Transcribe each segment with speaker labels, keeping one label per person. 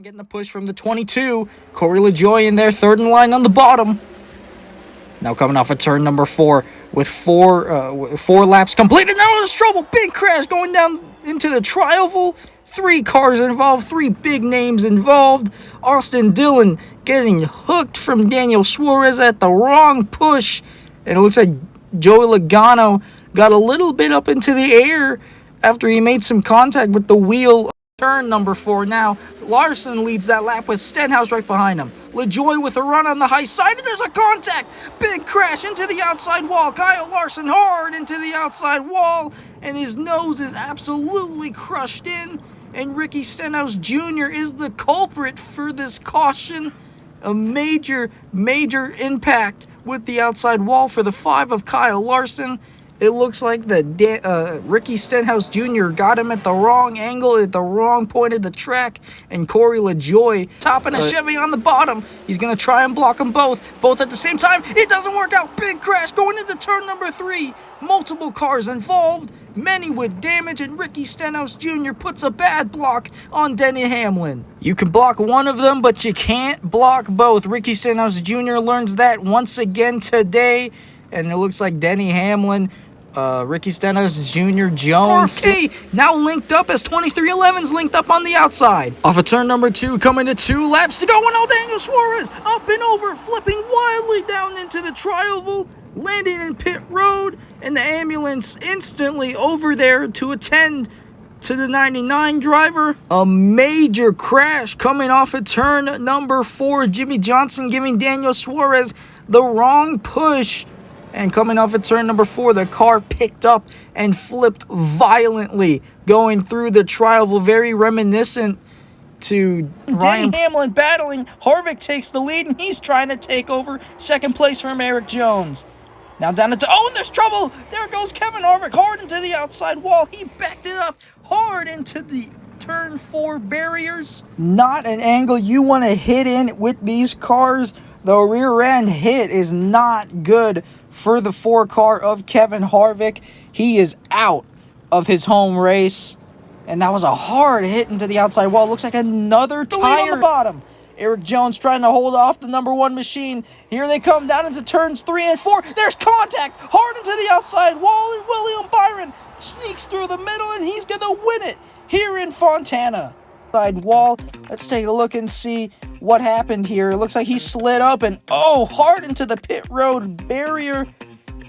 Speaker 1: Getting the push from the 22. Corey LaJoie in there, third in line on the bottom. Now coming off of turn number 4 with four laps completed. Now there's trouble. Big crash going down into the Trioval. 3 cars involved, 3 big names involved. Austin Dillon getting hooked from Daniel Suarez at the wrong push. And it looks like Joey Logano got a little bit up into the air after he made some contact with the wheel. Turn number 4 now. Larson leads that lap with Stenhouse right behind him. LaJoie with a run on the high side, and there's a contact. Big crash into the outside wall. Kyle Larson hard into the outside wall, and his nose is absolutely crushed in. And Ricky Stenhouse Jr. is the culprit for this caution. A major impact with the outside wall for the 5 of Kyle Larson. It looks like Ricky Stenhouse Jr. got him at the wrong angle, at the wrong point of the track, and Corey LaJoie topping a Chevy on the bottom. He's going to try and block them both at the same time. It doesn't work out. Big crash going into turn number 3. Multiple cars involved, many with damage, and Ricky Stenhouse Jr. puts a bad block on Denny Hamlin. You can block one of them, but you can't block both. Ricky Stenhouse Jr. learns that once again today, and it looks like Denny Hamlin, Ricky Stenhouse Jr., Jones, now linked up as 2311's linked up on the outside. Off of turn number 2, coming to 2 laps to go, and Daniel Suarez up and over, flipping wildly down into the Trioval, landing in pit road, and the ambulance instantly over there to attend to the 99 driver. A major crash coming off of turn number 4. Jimmy Johnson giving Daniel Suarez the wrong push. And coming off of turn number 4, the car picked up and flipped violently going through the Trioval, very reminiscent to Denny Hamlin battling. Harvick takes the lead, and he's trying to take over second place from Eric Jones. Now down into, and there's trouble. There goes Kevin Harvick hard into the outside wall. He backed it up hard into the turn 4 barriers. Not an angle you want to hit in with these cars. The rear end hit is not good for the 4 car of Kevin Harvick. He is out of his home race. And that was a hard hit into the outside wall. Looks like another tire on the bottom. Eric Jones trying to hold off the number 1 machine. Here they come down into turns 3 and 4. There's contact hard into the outside wall, and William Byron sneaks through the middle, and he's going to win it here in Fontana. Side wall. Let's take a look and see what happened here. It looks like he slid up and hard into the pit road barrier.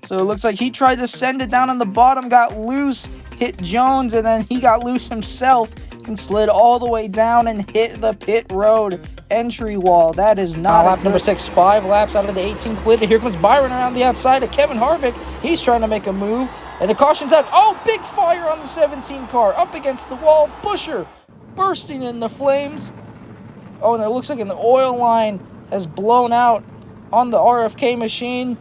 Speaker 1: So it looks like he tried to send it down on the bottom, got loose, hit Jones, and then he got loose himself and slid all the way down and hit the pit road entry wall. That is not lap number 6. 5 laps out of the 18 completed. Here comes Byron around the outside of Kevin Harvick. He's trying to make a move, and the caution's out. Big fire on the 17 car up against the wall. Busher bursting in the flames. And it looks like an oil line has blown out on the RFK machine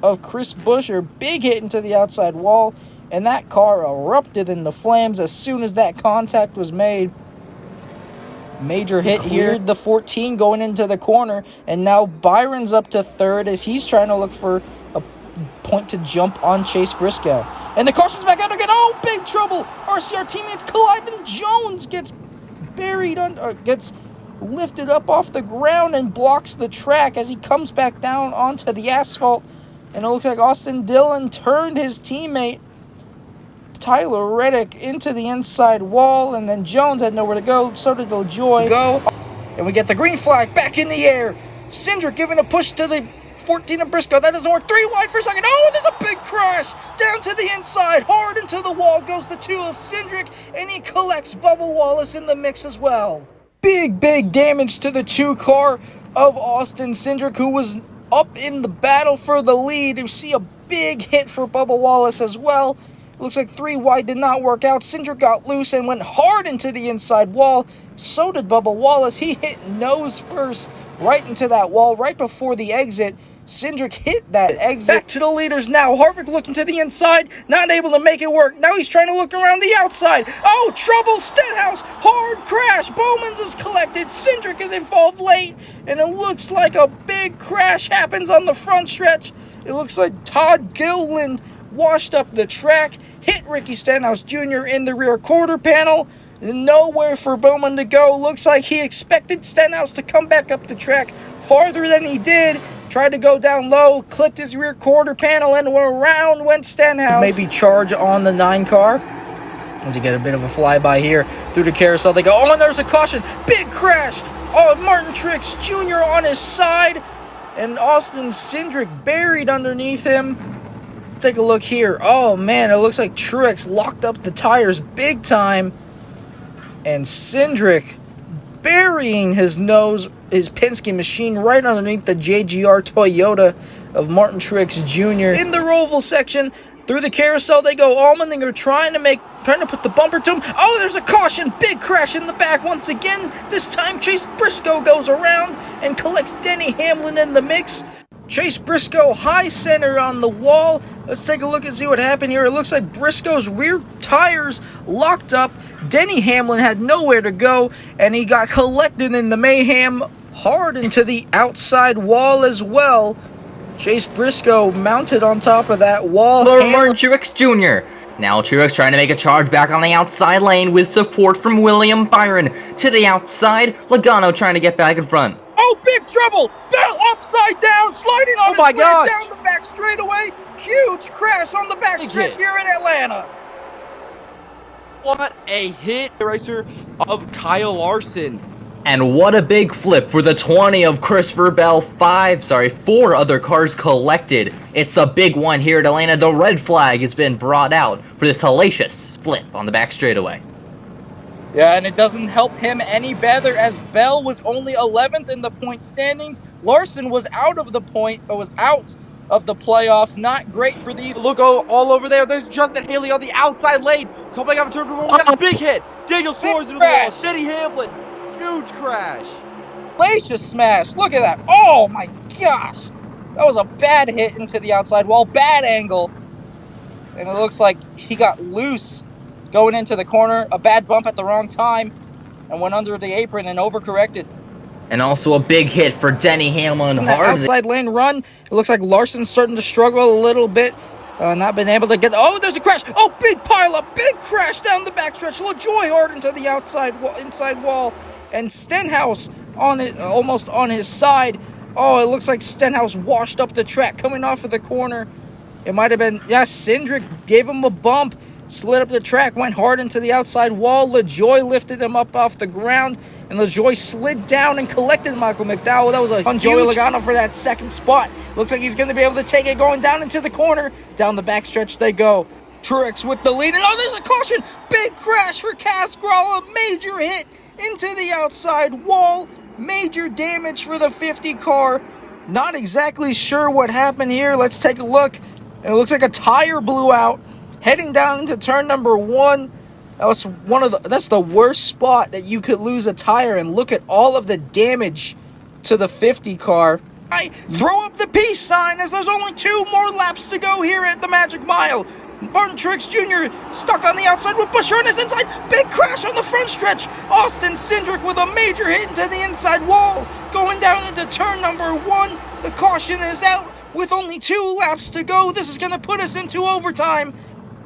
Speaker 1: of Chris Busher. Big hit into the outside wall, and that car erupted in the flames as soon as that contact was made. Major hit here. The 14 going into the corner, and now Byron's up to 3rd as he's trying to look for a point to jump on Chase Briscoe. And the caution's back out again. Big trouble. RCR teammates collide, and Jones gets buried gets lifted up off the ground and blocks the track as he comes back down onto the asphalt. And it looks like Austin Dillon turned his teammate Tyler Reddick into the inside wall, and then Jones had nowhere to go. So did LaJoie. And we get the green flag back in the air. Cindric giving a push to the 14 of Briscoe. That doesn't work. 3 wide for a second. There's a big crash down to the inside. Hard into the wall goes the 2 of Cindric, and he collects Bubba Wallace in the mix as well. Big damage to the 2 car of Austin Cindric, who was up in the battle for the lead. You see a big hit for Bubba Wallace as well. It looks like 3 wide did not work out. Cindric got loose and went hard into the inside wall. So did Bubba Wallace. He hit nose first right into that wall right before the exit. Cindric hit that exit. Back to the leaders now. Harvick looking to the inside, not able to make it work. Now he's trying to look around the outside. Trouble. Stenhouse. Hard crash. Bowman's is collected. Cindric is involved late, and it looks like a big crash happens on the front stretch. It looks like Todd Gilliland washed up the track, hit Ricky Stenhouse Jr. in the rear quarter panel. Nowhere for Bowman to go. Looks like he expected Stenhouse to come back up the track farther than he did. Tried to go down low, clipped his rear quarter panel, and around went Stenhouse. Maybe charge on the 9 car. As you get a bit of a flyby here through the carousel, they go, oh, and there's a caution. Big crash. Oh, Martin Truex Jr. on his side. And Austin Cindric buried underneath him. Let's take a look here. Oh, man, it looks like Truex locked up the tires big time. And Cindric burying his nose, his Penske machine right underneath the JGR Toyota of Martin Truex Jr. In the Roval section, through the carousel, they go Allmendinger trying to put the bumper to him. Oh, there's a caution. Big crash in the back once again. This time, Chase Briscoe goes around and collects Denny Hamlin in the mix. Chase Briscoe high center on the wall. Let's take a look and see what happened here. It looks like Briscoe's rear tires locked up. Denny Hamlin had nowhere to go, and he got collected in the mayhem hard into the outside wall as well. Chase Briscoe mounted on top of that wall.
Speaker 2: Martin Truex Jr. Now Truex trying to make a charge back on the outside lane with support from William Byron. To the outside, Logano trying to get back in front.
Speaker 1: Oh, big trouble! Bell upside down, sliding on his way down the back straightaway. Huge crash on the back stretch here in Atlanta.
Speaker 3: What a hit, racer of Kyle Larson.
Speaker 2: And what a big flip for the 20 of Christopher Bell. 4 other cars collected. It's the big one here at Atlanta. The red flag has been brought out for this hellacious flip on the back straightaway.
Speaker 1: Yeah, and it doesn't help him any better as Bell was only 11th in the point standings. Larson was out of the playoffs. Not great for these.
Speaker 3: Look all over there. There's Justin Haley on the outside lane. Coming up in turn 1. We got a big hit. Daniel Suarez into the wall. Denny Hamlin. Huge crash.
Speaker 1: Hellacious smash. Look at that. Oh my gosh. That was a bad hit into the outside wall. Bad angle. And it looks like he got loose going into the corner. A bad bump at the wrong time. And went under the apron and overcorrected.
Speaker 2: And also a big hit for Denny Hamlin.
Speaker 1: That outside lane run. It looks like Larson's starting to struggle a little bit. Not been able to get... Oh, there's a crash. Oh, big pileup. Big crash down the backstretch. LaJoy hard into the inside wall. And Stenhouse on it, almost on his side. Oh, it looks like Stenhouse washed up the track coming off of the corner. It might have been... Yeah, Cindric gave him a bump. Slid up the track, went hard into the outside wall. LaJoy lifted him up off the ground, and LaJoy slid down and collected Michael McDowell. That was a on Joey Logano for that second spot. Looks like he's going to be able to take it going down into the corner. Down the backstretch they go. Truex with the lead, and oh, there's a caution. Big crash for Casgralla. Major hit into the outside wall. Major damage for the 50 car. Not exactly sure what happened here. Let's take a look. It looks like a tire blew out. Heading down into turn number 1, that's the worst spot that you could lose a tire. And look at all of the damage to the 50 car. I throw up the peace sign as there's only 2 more laps to go here at the Magic Mile. Martin Truex Jr. stuck on the outside with Buescher on his inside. Big crash on the front stretch. Austin Cindric with a major hit into the inside wall. Going down into turn number 1. The caution is out with only 2 laps to go. This is going to put us into overtime.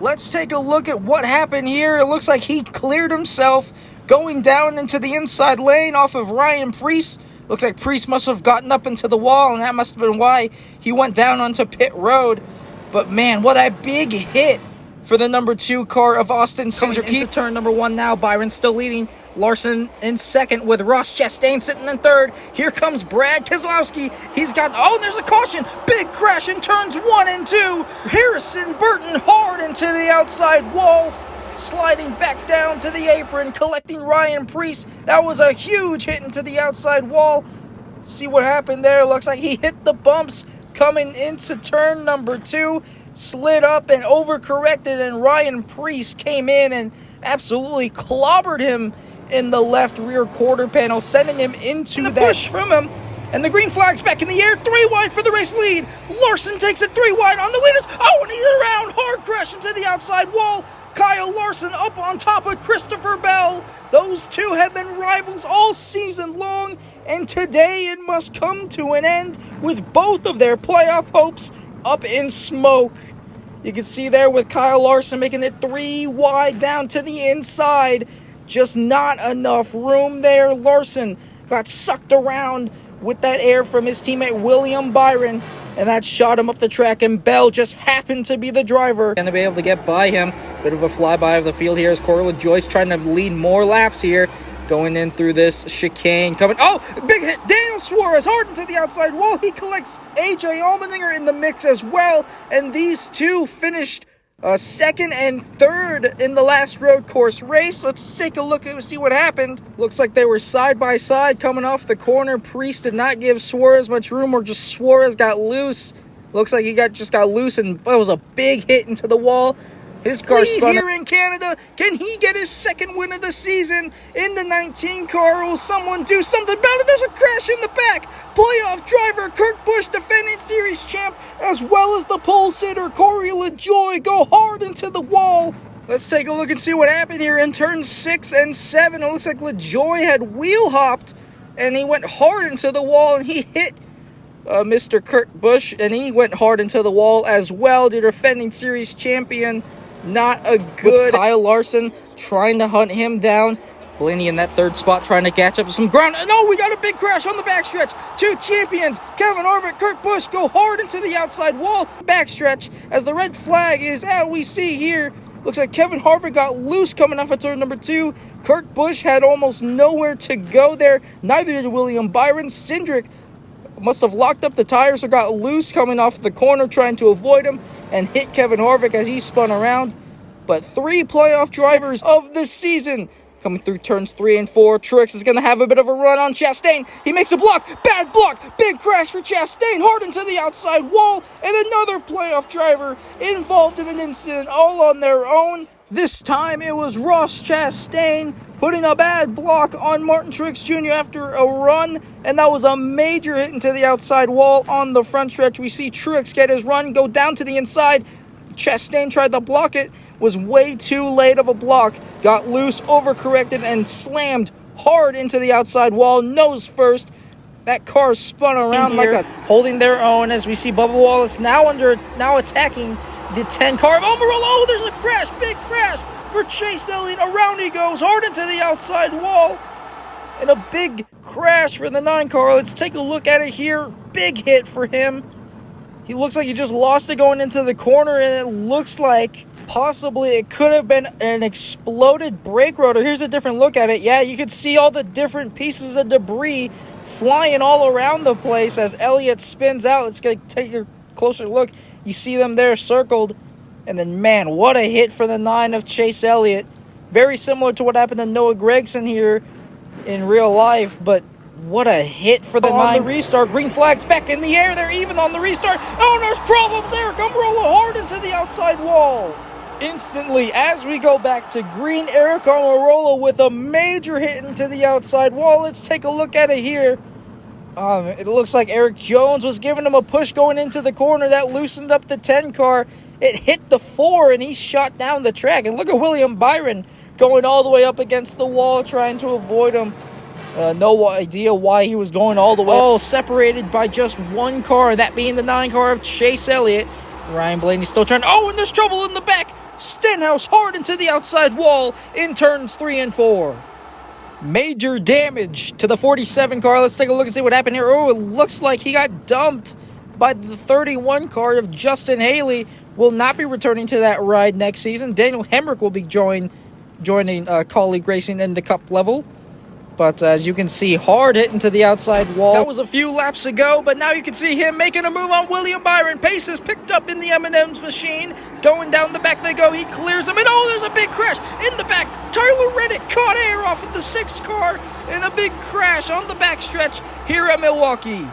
Speaker 1: Let's take a look at what happened here. It looks like he cleared himself going down into the inside lane off of Ryan Preece. Looks like Preece must have gotten up into the wall, and that must have been why he went down onto pit road. But man, what a big hit for the number 2 car of Austin Cindric. Into turn number 1 now. Byron still leading. Larson in second with Ross Chastain sitting in third. Here comes Brad Keselowski. He's got... Oh, there's a caution. Big crash in turns 1 and 2. Harrison Burton hard into the outside wall. Sliding back down to the apron. Collecting Ryan Preece. That was a huge hit into the outside wall. See what happened there. Looks like he hit the bumps coming into turn number 2. Slid up and overcorrected. And Ryan Preece came in and absolutely clobbered him in the left rear quarter panel, sending him into the push from him. And the green flag's back in the air. 3 wide for the race lead. Larson takes it 3 wide on the leaders. Oh, and he's around. Hard crash into the outside wall. Kyle Larson up on top of Christopher Bell. Those 2 have been rivals all season long. And today it must come to an end with both of their playoff hopes up in smoke. You can see there with Kyle Larson making it 3 wide down to the inside. Just not enough room there. Larson got sucked around with that air from his teammate William Byron, and that shot him up the track, and Bell just happened to be the driver. Going to be able to get by him. Bit of a flyby of the field here as Corey LaJoie's trying to lead more laps here. Going in through this chicane. Coming. Oh, big hit. Daniel Suarez hard into the outside wall. He collects AJ Allmendinger in the mix as well. And these two finished second and third in the last road course race. Let's take a look and see what happened. Looks like they were side by side coming off the corner. Priest did not give Suarez much room, or just Suarez got loose. Looks like he just got loose, and it was a big hit into the wall. His car spun here in Canada. Can he get his second win of the season in the 19 car? Will someone do something about it? There's a crash in the back. Playoff driver Kurt Busch, defending series champ, as well as the pole sitter Corey LaJoie, go hard into the wall. Let's take a look and see what happened here in turns 6 and 7. It looks like LaJoie had wheel hopped, and he went hard into the wall, and he hit Mr. Kurt Busch, and he went hard into the wall as well. The defending series champion. Not a good. With Kyle Larson trying to hunt him down. Blaney in that third spot trying to catch up to some ground. No, we got a big crash on the backstretch. Two champions, Kevin Harvick, Kurt Busch, go hard into the outside wall. Backstretch as the red flag is out. We see here, looks like Kevin Harvick got loose coming off of turn number 2. Kurt Busch had almost nowhere to go there. Neither did William Byron. Cindric must have locked up the tires or got loose coming off the corner trying to avoid him and hit Kevin Harvick as he spun around. But 3 playoff drivers of the season coming through turns 3 and 4. Truex is going to have a bit of a run on Chastain. He makes a block. Bad block. Big crash for Chastain. Hard into the outside wall. And another playoff driver involved in an incident all on their own. This time it was Ross Chastain putting a bad block on Martin Truex Jr. after a run, and that was a major hit into the outside wall on the front stretch. We see Truex get his run, go down to the inside. Chastain tried to block it, was way too late of a block, got loose, overcorrected, and slammed hard into the outside wall, nose first. That car spun around like a holding their own as we see Bubba Wallace now attacking the 10 car of Almirola. Oh, there's a crash, big crash for Chase Elliott. Around he goes, hard into the outside wall. And a big crash for the 9 car. Let's take a look at it here. Big hit for him. He looks like he just lost it going into the corner, and it looks like possibly it could have been an exploded brake rotor. Here's a different look at it. Yeah, you could see all the different pieces of debris flying all around the place as Elliott spins out. Let's take a closer look. You see them there circled. And then, man, what a hit for the 9 of Chase Elliott. Very similar to what happened to Noah Gragson here in real life, but what a hit for the 9. On the restart, green flag's back in the air. They're even on the restart. Oh, there's problems. Eric Almirola hard into the outside wall. Instantly, as we go back to green, Eric Almirola with a major hit into the outside wall. Let's take a look at it here. It looks like Eric Jones was giving him a push going into the corner. That loosened up the 10 car. It hit the 4, and he shot down the track. And look at William Byron going all the way up against the wall, trying to avoid him. No idea why he was going all the way. All separated by just 1 car, that being the 9 car of Chase Elliott. Ryan Blaney still trying. Oh, and there's trouble in the back. Stenhouse hard into the outside wall in turns 3 and 4. Major damage to the 47 car. Let's take a look and see what happened here. Oh, it looks like he got dumped by the 31 car of Justin Haley. Will not be returning to that ride next season. Daniel Hemrick will be joining Colleague Racing in the Cup level. But as you can see, hard hit into the outside wall. That was a few laps ago, but now you can see him making a move on William Byron. Pace is picked up in the M&M's machine. Going down the back they go. He clears them. And oh, there's a big crash in the back. Tyler Reddick caught air off of the 6 car in a big crash on the backstretch here at Milwaukee.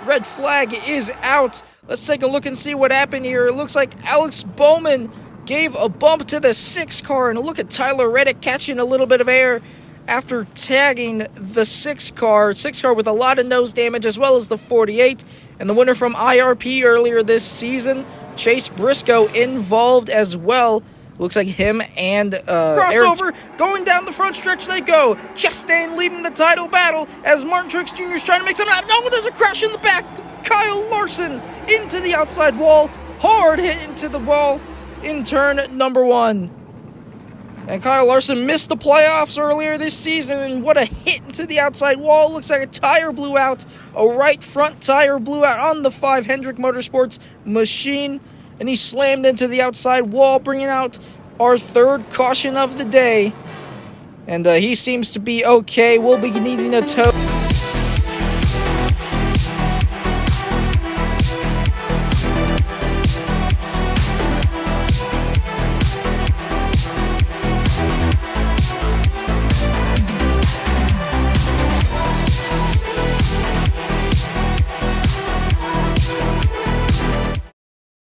Speaker 1: Red flag is out. Let's take a look and see what happened here. It looks like Alex Bowman gave a bump to the 6 car. And look at Tyler Reddick catching a little bit of air after tagging the 6 car with a lot of nose damage, as well as the 48. And the winner from IRP earlier this season, Chase Briscoe, involved as well. Looks like him and crossover going down the front stretch they go. Chastain leading the title battle as Martin Truex Jr. is trying to make something happen. No, there's a crash in the back. Kyle Larson into the outside wall. Hard hit into the wall in turn number 1. And Kyle Larson missed the playoffs earlier this season, and what a hit into the outside wall. Looks like a tire blew out. A right front tire blew out on the 5 Hendrick Motorsports machine, and he slammed into the outside wall, bringing out our third caution of the day. And he seems to be okay. We'll be needing a tow.